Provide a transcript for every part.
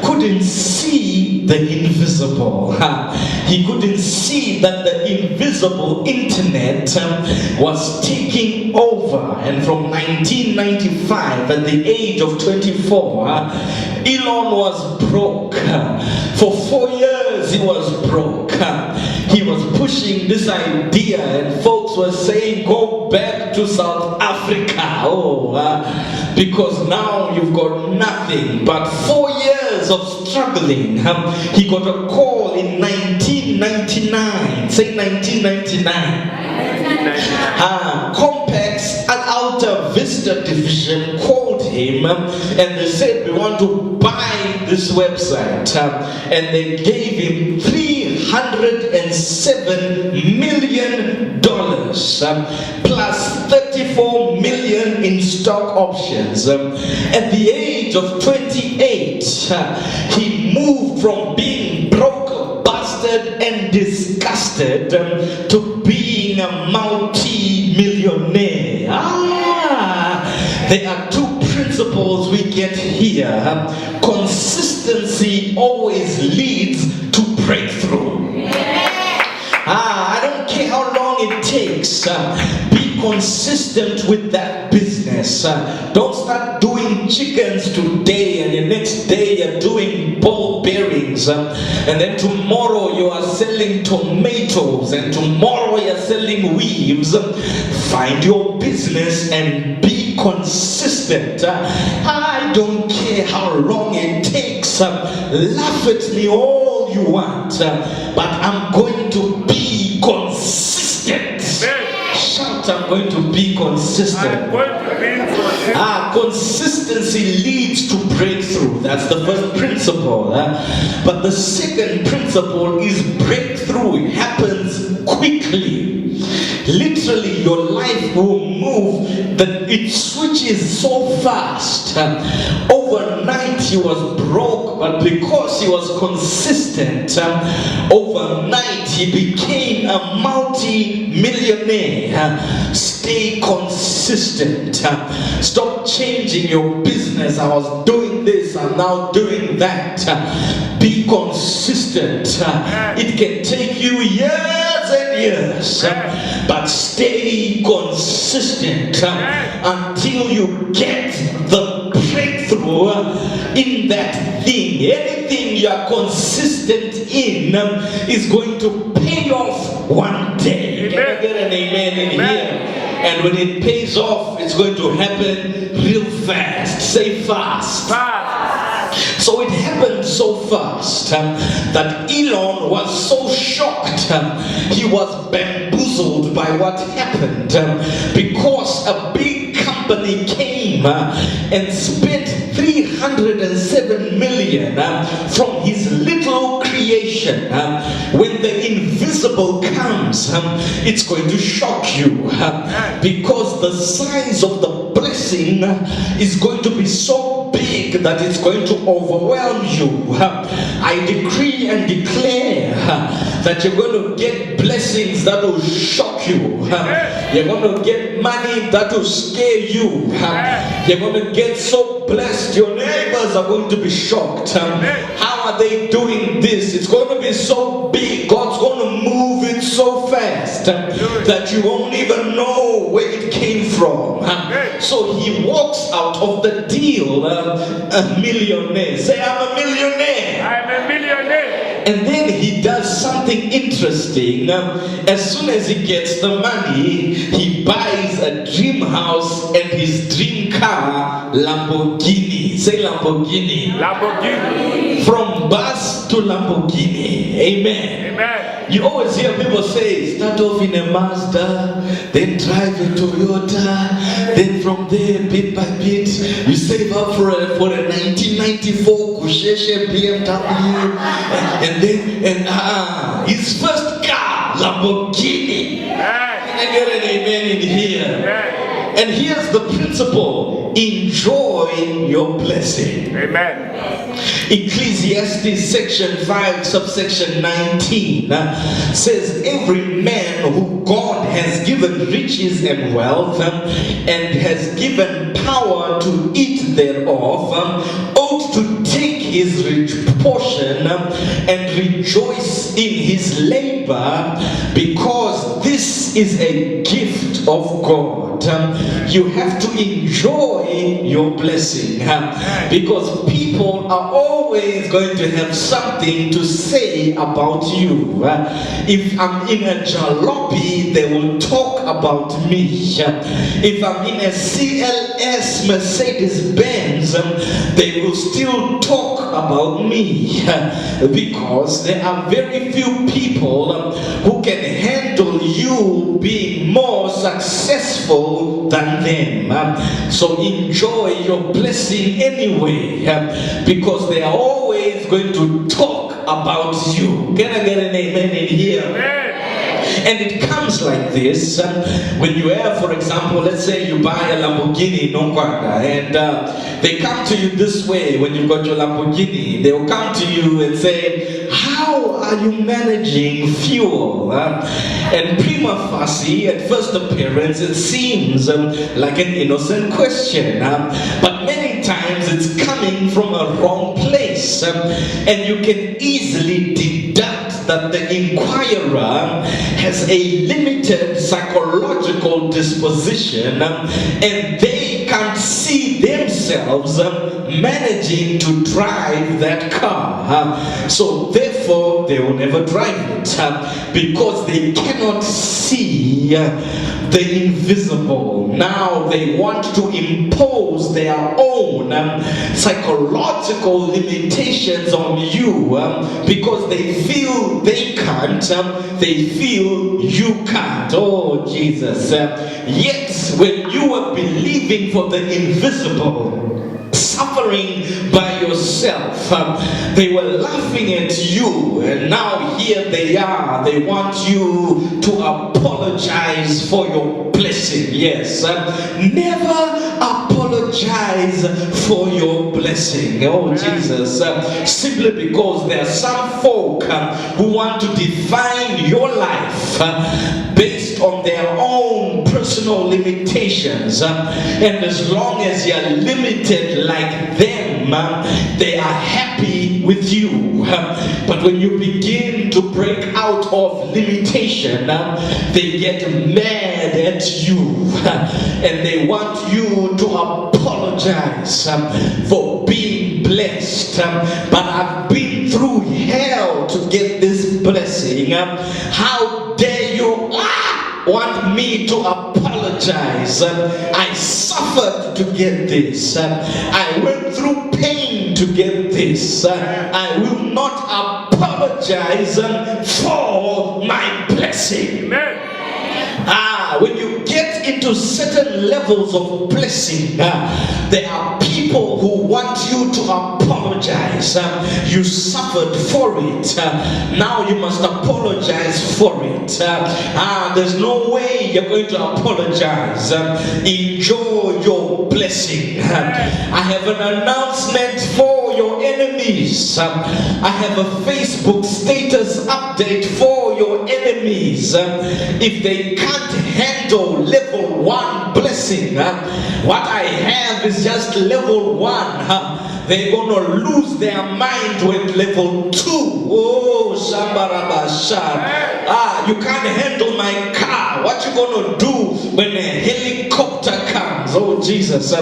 couldn't see the invisible. He couldn't see that the invisible internet was taking over. And from 1995, at the age of 24, Elon was broke. For 4 years he was broke. He was pushing this idea, and folks were saying, go back to South Africa, because now you've got nothing. But 4 years of struggling, he got a call in 1999. Say 1999. Complex and Alta Vista division called him, and they said, we want to buy this website, and they gave him $307 million plus 34 million in stock options. At the age of 28, he moved from being broke, busted and disgusted to being a multi-millionaire. There are two principles we get here. Consistency always leads to breakthrough. I don't care how long it takes. Be consistent with that business. Don't start doing chickens today and the next day you're doing ball bearings, and then tomorrow you are selling tomatoes, and tomorrow you're selling weaves. Find your business and be consistent. I don't care how long it takes. Laugh at me all you want, but I'm going to be consistent. Shout, I'm going to be consistent. I'm going to be consistent. Consistency leads to breakthrough. That's the first principle. But the second principle is breakthrough happens quickly. Literally, your life will move, that it switches so fast. Overnight he was broke, but because he was consistent, overnight he became a multi-millionaire. Stay consistent. Stop changing your business. I was doing this, I'm now doing that. Be consistent. It can take you years and years, but stay consistent until you get the breakthrough in that thing. Anything you are consistent in is going to pay off one day. Can I get an amen in here? And when it pays off, it's going to happen real fast. Say fast. So it happened so fast that Elon was so shocked. He was bamboozled by what happened, because a big company came and spent 307 million from his little creation. When the invisible comes, it's going to shock you, because the size of the blessing is going to be so big that it's going to overwhelm you. I decree and declare that you're going to get blessings that will shock you. You're going to get money that will scare you. You're going to get so blessed, your neighbors are going to be shocked. How are they doing this? It's going to be so big. God's going to move it so fast that you won't even know where it came from. So he walks out of the deal a millionaire. Say, I'm a millionaire. I'm a millionaire. And then he does something interesting. As soon as he gets the money, he buys a dream house and his dream car, Lamborghini. Say Lamborghini. Lamborghini. From bus to Lamborghini. Amen. Amen. You always hear people say, start off in a Mazda, then drive a Toyota, then from there, bit by bit, you save up for a 1994 Kusheshe BMW, and then his first car, Lamborghini. Can I get an amen in here? And here's the principle: enjoy your blessing. Amen. Ecclesiastes section 5 subsection 19 says, every man who God has given riches and wealth and has given power to eat thereof ought to take his portion and rejoice in his labor, because this is a gift of God. You have to enjoy your blessing, because people are always going to have something to say about you. If I'm in a jalopy, they will talk about me. If I'm in a CLS Mercedes-Benz, they will still talk about me, because there are very few people who can handle you being more successful than them. So enjoy your blessing anyway, because they are always going to talk about you. Can I get an amen in here? Amen. And it comes like this. When you have, for example, let's say you buy a Lamborghini Nongwanda, and they come to you this way. When you've got your Lamborghini, they will come to you and say, how are you managing fuel? And prima facie, at first appearance, it seems like an innocent question, but many times it's coming from a wrong place, and you can easily deduct that the inquirer has a limited psychological disposition, and they can't see themselves managing to drive that car. So therefore they will never drive it, because they cannot see the invisible. Now they want to impose their own psychological limitations on you, because they feel they can't, they feel you can't. Oh Jesus. Yet when you are believing for the invisible, suffering by yourself, they were laughing at you, and now here they are. They want you to apologize for your blessing. Yes, never apologize for your blessing. Oh Jesus. Simply because there are some folk who want to define your life based on their own personal limitations, and as long as you're limited like them, they are happy with you. But when you begin to break out of limitation, they get mad at you, and they want you to apologize for being blessed. But I've been through hell to get this blessing. How dare you want me to apologize? I suffered to get this. I went through pain to get this. I will not apologize for my blessing. Amen. When you get into certain levels of blessing, there are people who want you to apologize. You suffered for it. Now you must apologize for it. There's no way you're going to apologize. Enjoy your blessing. I have an announcement for your enemies. I have a Facebook status update for your enemies. If they can't handle level 1 blessing, what I have is just level 1. They're gonna lose their mind with level 2. Oh, Shambarabasha. You can't handle my car. What you gonna do when a helicopter comes? Oh Jesus.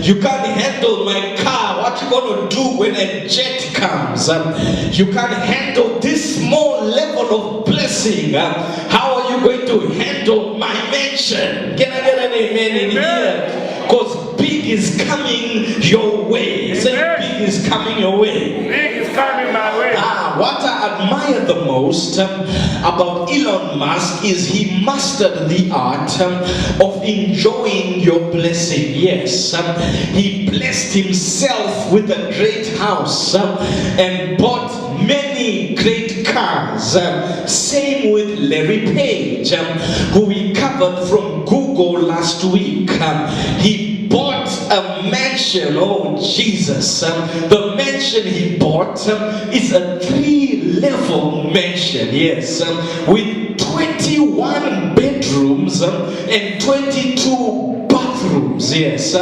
You can't handle my car. What you gonna do when a jet comes? You can't handle this small level of blessing. How are you going to handle my mansion? Can I get an amen in here? Because big is coming your way. Say big is coming your way. Big is coming my way. What I admire the most about Elon Musk is he mastered the art of enjoying your blessing. Yes, he blessed himself with a great house and bought many great cars. Same with Larry Page, who we covered from Google last week. He bought a mansion. Oh Jesus. The mansion he bought is a 3-level mansion. Yes, with 21 bedrooms and 22 bathrooms. rooms, yes.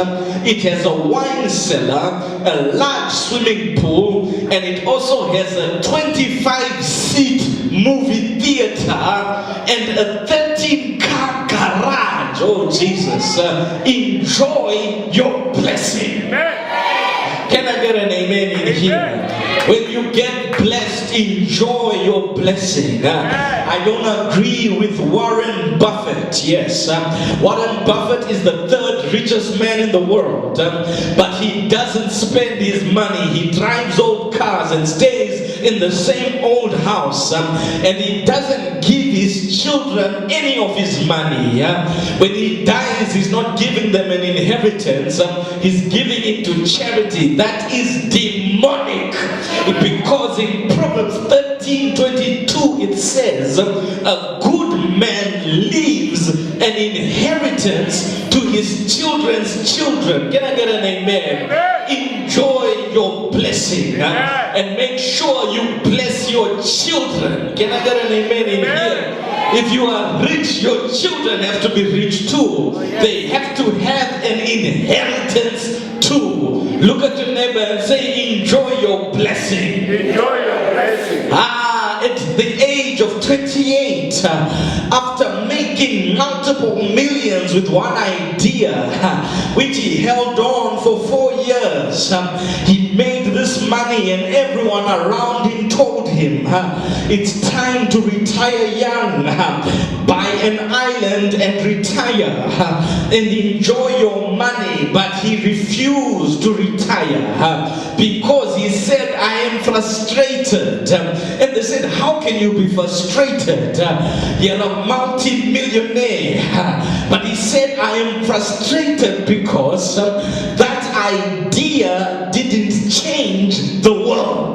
It has a wine cellar, a large swimming pool, and it also has a 25-seat movie theater and a 13-car garage. Oh, Jesus. Enjoy your blessing. Can I get an amen in here? When you get blessed, enjoy your blessing. I don't agree with Warren Buffett. Yes, Warren Buffett is the third richest man in the world, but he doesn't spend his money. He drives old cars and stays in the same old house, and he doesn't give his children any of his money. When he dies, he's not giving them an inheritance. He's giving it to charity. That is demonic, because in Proverbs 13:22 it says, a good man leaves an inheritance to his children's children. Can I get an amen? Enjoy your blessing, and make sure you bless your children. Can I get an amen in here? If you are rich, your children have to be rich too. They have to have an inheritance too. Look at your neighbor and say, enjoy your blessing. Enjoy your blessing. At the age of 28, after making multiple millions with one idea, which he held on for 4 years, he made this money, and everyone around him told him, it's time to retire young. Buy an island and retire and enjoy your money. But he refused to retire because he said, I am frustrated. And they said, how can you be frustrated? You're a multi-millionaire. But he said, I am frustrated because that idea didn't change the world.